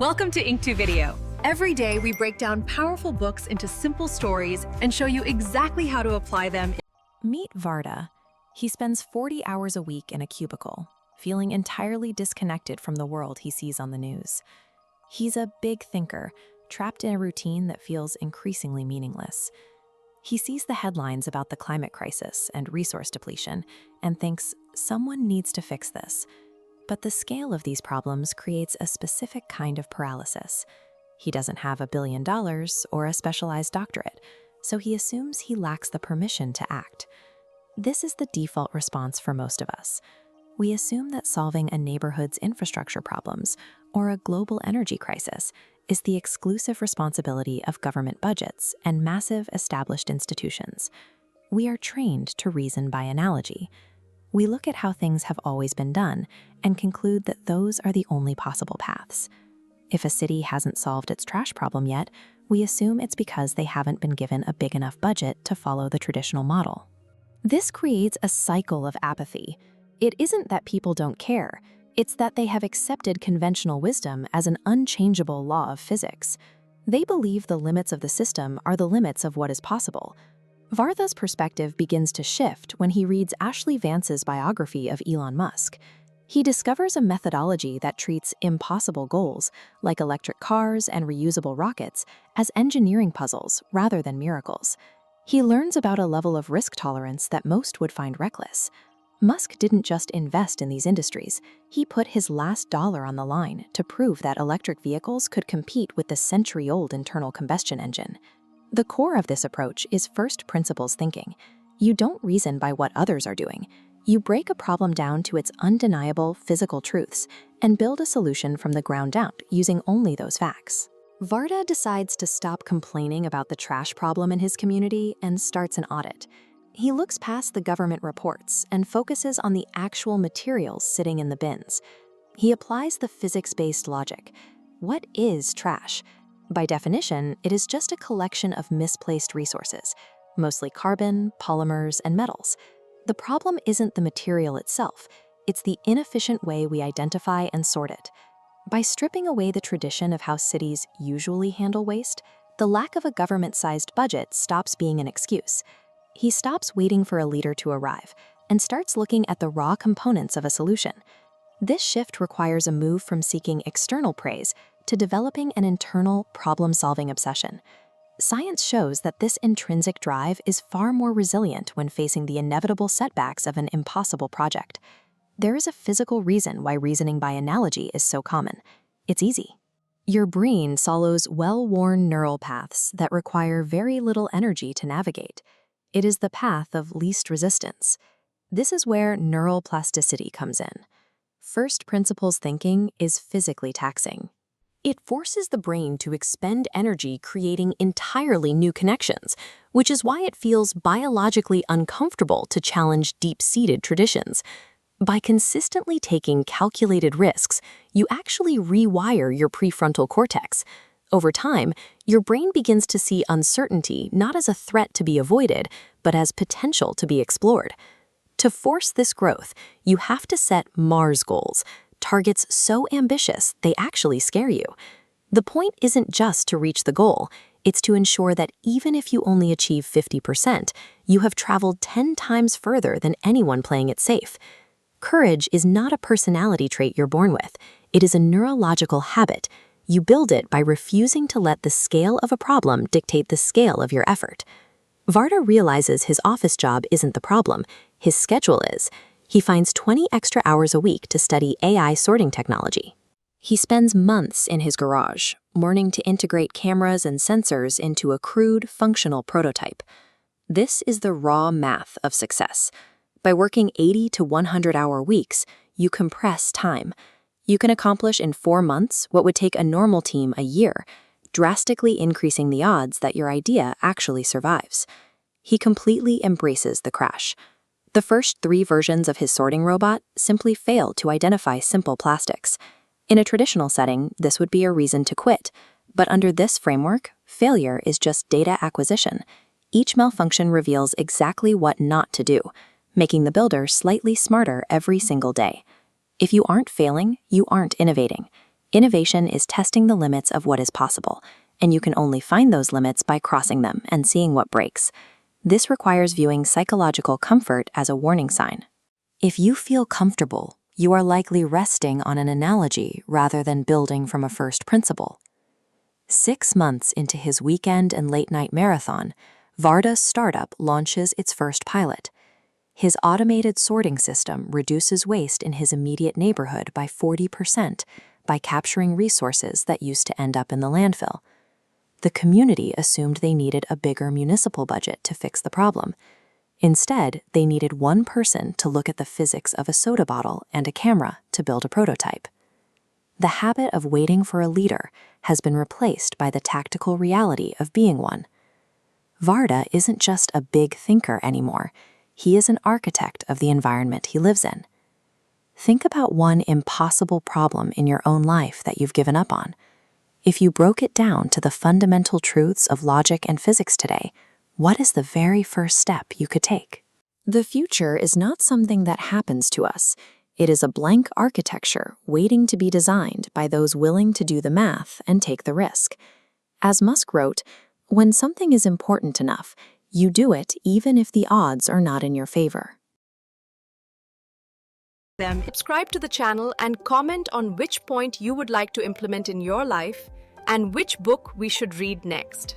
Welcome to Ink2 Video. Every day, we break down powerful books into simple stories and show you exactly how to apply them. Meet Varda. He spends 40 hours a week in a cubicle, feeling entirely disconnected from the world he sees on the news. He's a big thinker, trapped in a routine that feels increasingly meaningless. He sees the headlines about the climate crisis and resource depletion and thinks someone needs to fix this. But the scale of these problems creates a specific kind of paralysis. He doesn't have $1 billion or a specialized doctorate, so he assumes he lacks the permission to act. This is the default response for most of us. We assume that solving a neighborhood's infrastructure problems or a global energy crisis is the exclusive responsibility of government budgets and massive established institutions. We are trained to reason by analogy. We look at how things have always been done and conclude that those are the only possible paths. If a city hasn't solved its trash problem yet, we assume it's because they haven't been given a big enough budget to follow the traditional model. This creates a cycle of apathy. It isn't that people don't care, it's that they have accepted conventional wisdom as an unchangeable law of physics. They believe the limits of the system are the limits of what is possible. Varda's perspective begins to shift when he reads Ashley Vance's biography of Elon Musk. He discovers a methodology that treats impossible goals, like electric cars and reusable rockets, as engineering puzzles rather than miracles. He learns about a level of risk tolerance that most would find reckless. Musk didn't just invest in these industries, he put his last dollar on the line to prove that electric vehicles could compete with the century-old internal combustion engine. The core of this approach is first principles thinking. You don't reason by what others are doing. You break a problem down to its undeniable physical truths and build a solution from the ground down using only those facts. Varda decides to stop complaining about the trash problem in his community and starts an audit. He looks past the government reports and focuses on the actual materials sitting in the bins. He applies the physics-based logic. What is trash? By definition, it is just a collection of misplaced resources, mostly carbon, polymers, and metals. The problem isn't the material itself, it's the inefficient way we identify and sort it. By stripping away the tradition of how cities usually handle waste, the lack of a government-sized budget stops being an excuse. He stops waiting for a leader to arrive and starts looking at the raw components of a solution. This shift requires a move from seeking external praise to developing an internal problem-solving obsession. Science shows that this intrinsic drive is far more resilient when facing the inevitable setbacks of an impossible project. There is a physical reason why reasoning by analogy is so common. It's easy. Your brain follows well-worn neural paths that require very little energy to navigate. It is the path of least resistance. This is where neural plasticity comes in. First principles thinking is physically taxing. It forces the brain to expend energy creating entirely new connections, which is why it feels biologically uncomfortable to challenge deep-seated traditions. By consistently taking calculated risks, you actually rewire your prefrontal cortex. Over time, your brain begins to see uncertainty not as a threat to be avoided, but as potential to be explored. To force this growth, you have to set Mars goals, targets so ambitious they actually scare you. The point isn't just to reach the goal, it's to ensure that even if you only achieve 50%, you have traveled 10 times further than anyone playing it safe. Courage is not a personality trait you're born with, it is a neurological habit. You build it by refusing to let the scale of a problem dictate the scale of your effort. Varda realizes his office job isn't the problem, his schedule is. He finds 20 extra hours a week to study AI sorting technology. He spends months in his garage, learning to integrate cameras and sensors into a crude, functional prototype. This is the raw math of success. By working 80 to 100-hour weeks, you compress time. You can accomplish in 4 months what would take a normal team a year, drastically increasing the odds that your idea actually survives. He completely embraces the crash. The first 3 versions of his sorting robot simply failed to identify simple plastics. In a traditional setting, this would be a reason to quit. But under this framework, failure is just data acquisition. Each malfunction reveals exactly what not to do, making the builder slightly smarter every single day. If you aren't failing, you aren't innovating. Innovation is testing the limits of what is possible, and you can only find those limits by crossing them and seeing what breaks. This requires viewing psychological comfort as a warning sign. If you feel comfortable, you are likely resting on an analogy rather than building from a first principle. 6 months into his weekend and late-night marathon, Varda's startup launches its first pilot. His automated sorting system reduces waste in his immediate neighborhood by 40% by capturing resources that used to end up in the landfill. The community assumed they needed a bigger municipal budget to fix the problem. Instead, they needed one person to look at the physics of a soda bottle and a camera to build a prototype. The habit of waiting for a leader has been replaced by the tactical reality of being one. Varda isn't just a big thinker anymore. He is an architect of the environment he lives in. Think about one impossible problem in your own life that you've given up on. If you broke it down to the fundamental truths of logic and physics today, what is the very first step you could take? The future is not something that happens to us. It is a blank architecture waiting to be designed by those willing to do the math and take the risk. As Musk wrote, "When something is important enough, you do it even if the odds are not in your favor." Subscribe to the channel and comment on which point you would like to implement in your life and which book we should read next.